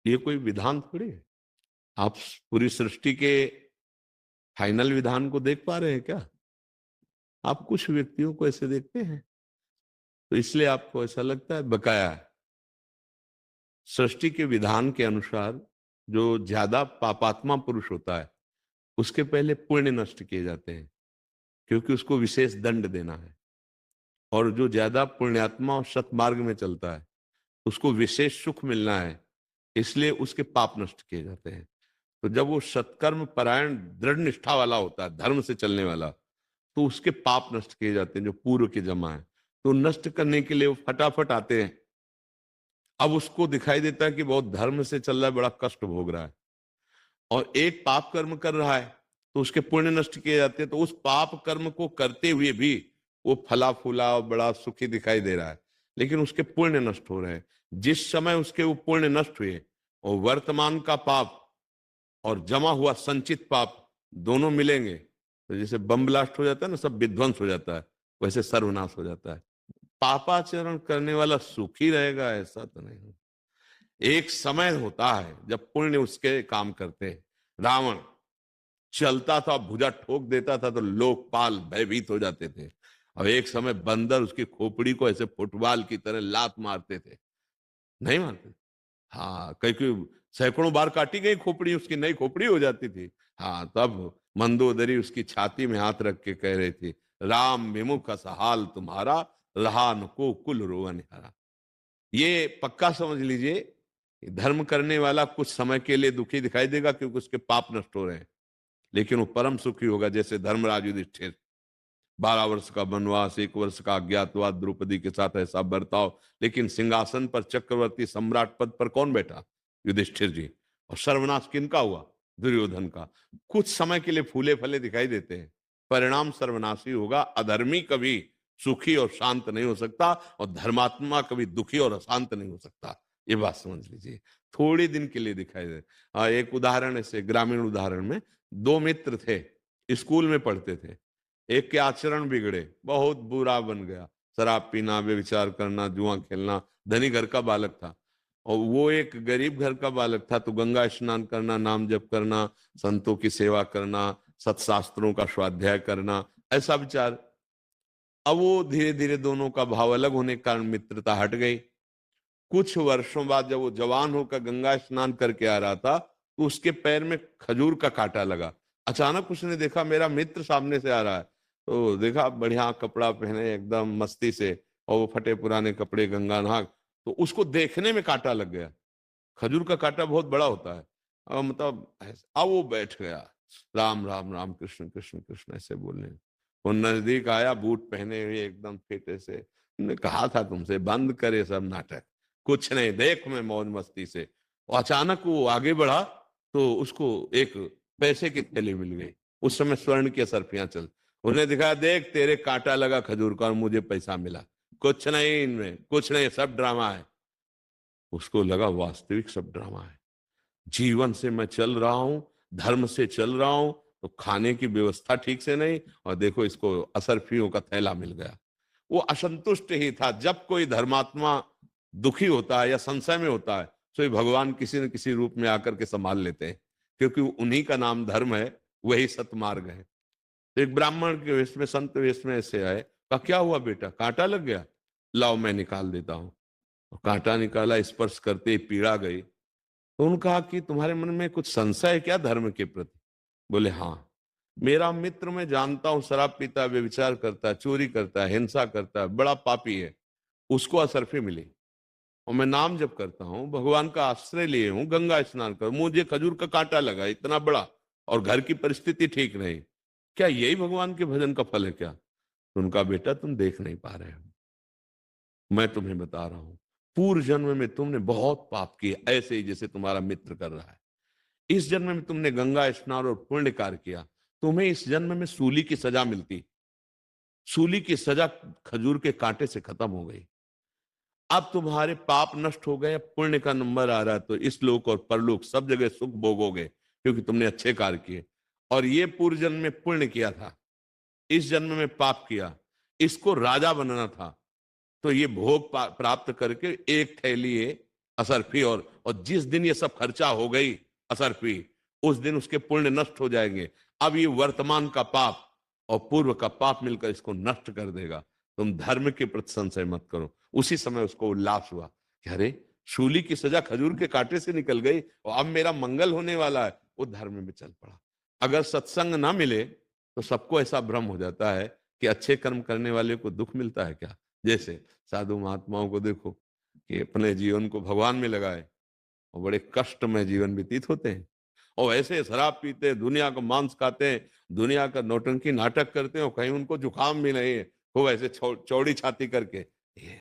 ये कोई विधान थोड़ी है। आप पूरी सृष्टि के फाइनल विधान को देख पा रहे हैं क्या? आप कुछ व्यक्तियों को ऐसे देखते हैं, तो इसलिए आपको ऐसा लगता है। बकाया सृष्टि के विधान के अनुसार जो ज्यादा पापात्मा पुरुष होता है उसके पहले पुण्य नष्ट किए जाते हैं, क्योंकि उसको विशेष दंड देना है। और जो ज्यादा पुण्यात्मा और सतमार्ग में चलता है उसको विशेष सुख मिलना है, इसलिए उसके पाप नष्ट किए जाते हैं। तो जब वो सत्कर्म परायण दृढ़ निष्ठा वाला होता है, धर्म से चलने वाला, तो उसके पाप नष्ट किए जाते हैं जो पूर्व के जमा है। तो नष्ट करने के लिए वो फटाफट आते हैं। अब उसको दिखाई देता है कि बहुत धर्म से चल रहा है, बड़ा कष्ट भोग रहा है, और एक पाप कर्म कर रहा है, तो उसके पुण्य नष्ट किए जाते हैं। तो उस पाप कर्म को करते हुए भी वो फला फूला और बड़ा सुखी दिखाई दे रहा है, लेकिन उसके पुण्य नष्ट हो रहे हैं। जिस समय उसके वो पुण्य नष्ट हुए और वर्तमान का पाप और जमा हुआ संचित पाप दोनों मिलेंगे, तो जैसे बम ब्लास्ट हो जाता है ना, सब विध्वंस हो जाता है, वैसे सर्वनाश हो जाता है। पापाचरण करने वाला सुखी रहेगा ऐसा तो नहीं। एक समय होता है जब पुण्य उसके काम करते हैं। रावण चलता था, भुजा ठोक देता था तो लोकपाल भयभीत हो जाते थे। अब एक समय बंदर उसकी खोपड़ी को ऐसे फुटबॉल की तरह लात मारते थे। नहीं मारते? हाँ, कई कई सैकड़ों बार काटी गई खोपड़ी, उसकी नई खोपड़ी हो जाती थी। हाँ, तब मंदोदरी उसकी छाती में हाथ रख के कह रही थी, राम विमुख असहाल तुम्हारा, रहा न को कुल रोवन हारा। ये पक्का समझ लीजिए, धर्म करने वाला कुछ समय के लिए दुखी दिखाई देगा क्योंकि उसके पाप नष्ट हो रहे हैं, लेकिन वो परम सुखी होगा। जैसे धर्मराज युधिष्ठिर, 12 वर्ष का वनवास, 1 वर्ष का अज्ञातवास, द्रौपदी के साथ ऐसा बर्ताव, लेकिन सिंहासन पर चक्रवर्ती सम्राट पद पर कौन बैठा? युधिष्ठिर जी। और सर्वनाश किनका हुआ? दुर्योधन का। कुछ समय के लिए फूले फले दिखाई देते हैं, परिणाम सर्वनाशी होगा। अधर्मी कभी सुखी और शांत नहीं हो सकता, और धर्मात्मा कभी दुखी और अशांत नहीं हो सकता। ये बात समझ लीजिए। थोड़ी दिन के लिए दिखाई दे। एक उदाहरण, ऐसे ग्रामीण उदाहरण में, दो मित्र थे, स्कूल में पढ़ते थे। एक के आचरण बिगड़े, बहुत बुरा बन गया, शराब पीना, व्यभिचार करना, जुआ खेलना। धनी घर का बालक था, और वो एक गरीब घर का बालक था। तो गंगा स्नान करना, नाम जप करना, संतों की सेवा करना, सत्शास्त्रों का स्वाध्याय करना, ऐसा विचार। अब वो धीरे धीरे दोनों का भाव अलग होने के कारण मित्रता हट गई। कुछ वर्षों बाद जब वो जवान होकर गंगा स्नान करके आ रहा था, तो उसके पैर में खजूर का कांटा लगा। अचानक उसने देखा मेरा मित्र सामने से आ रहा है, तो देखा बढ़िया कपड़ा पहने एकदम मस्ती से, और वो फटे पुराने कपड़े, गंगा नहा, तो उसको देखने में कांटा लग गया। खजूर का कांटा बहुत बड़ा होता है। मतलब अब वो बैठ गया, राम राम राम, कृष्ण कृष्ण कृष्ण ऐसे बोलने। वो नजदीक आया, बूट पहने हुए एकदम फिट ऐसे। हमने कहा था तुमसे बंद करे सब नाटक, कुछ नहीं, देख मैं मौज मस्ती से। और अचानक वो आगे बढ़ा, तो उसको एक पैसे की थैली मिल गई। उस समय स्वर्ण की असरफियां चल, उसने दिखाया, देख तेरे कांटा लगा खजूर का और मुझे पैसा मिला। कुछ नहीं इनमें, कुछ नहीं, सब ड्रामा है। उसको लगा वास्तविक सब ड्रामा है। जीवन से मैं चल रहा हूं, धर्म से चल रहा हूं, तो खाने की व्यवस्था ठीक से नहीं, और देखो इसको असरफियों का थैला मिल गया। वो असंतुष्ट ही था। जब कोई धर्मात्मा दुखी होता है या संशय में होता है, तो भगवान किसी न किसी रूप में आकर के संभाल लेते हैं, क्योंकि उन्हीं का नाम धर्म है, वही सतमार्ग है। तो एक ब्राह्मण के वेश में, संत वेश में ऐसे आए, कहा क्या हुआ बेटा, कांटा लग गया? लाओ मैं निकाल देता हूं। और कांटा निकाला, स्पर्श करते ही पीड़ा गई। तो उन्होंने कहा कि तुम्हारे मन में कुछ संशय है क्या धर्म के प्रति? बोले हाँ, मेरा मित्र मैं जानता हूं, शराब पीता है, व्यभिचार करता है, चोरी करता है, हिंसा करता है, बड़ा पापी है, उसको असरफी मिली। और मैं नाम जप करता हूँ, भगवान का आश्रय लिए हूँ, गंगा स्नान कर, मुझे खजूर का कांटा लगा इतना बड़ा, और घर की परिस्थिति ठीक नहीं, क्या यही भगवान के भजन का फल है क्या? तो उनका, बेटा तुम देख नहीं पा रहे हो, मैं तुम्हें बता रहा हूं। पूर्व जन्म में तुमने बहुत पाप किए, ऐसे ही जैसे तुम्हारा मित्र कर रहा है। इस जन्म में तुमने गंगा स्नान और पुण्य कार्य किया, तुम्हें इस जन्म में सूली की सजा मिलती। सूली की सजा खजूर के कांटे से खत्म हो गई। अब तुम्हारे पाप नष्ट हो गए, पुण्य का नंबर आ रहा है, तो इस लोक और परलोक सब जगह सुख भोगोगे, क्योंकि तुमने अच्छे कार्य किए। और ये पूर्व जन्म में पुण्य किया था, इस जन्म में पाप किया, इसको राजा बनना था, तो ये भोग प्राप्त करके एक थैली असरफी, और जिस दिन ये सब खर्चा हो गई असरफी, उस दिन उसके पुण्य नष्ट हो जाएंगे। अब ये वर्तमान का पाप और पूर्व का पाप मिलकर इसको नष्ट कर देगा। तुम धर्म के प्रति संशय मत करो। उसी समय उसको उल्लास हुआ कि अरे, शूली की सजा खजूर के कांटे से निकल गई और अब मेरा मंगल होने वाला है। वो धर्म में चल पड़ा। अगर सत्संग ना मिले तो सबको ऐसा भ्रम हो जाता है कि अच्छे कर्म करने वाले को दुख मिलता है क्या। जैसे साधु महात्माओं को देखो कि अपने जीवन को भगवान में लगाए और बड़े कष्ट में जीवन व्यतीत होते हैं, और ऐसे शराब पीते हैं, दुनिया का मांस खाते हैं, दुनिया का नौटंकी नाटक करते हैं और कहीं उनको जुकाम भी नहीं है, खूब ऐसे चौड़ी छाती करके। ये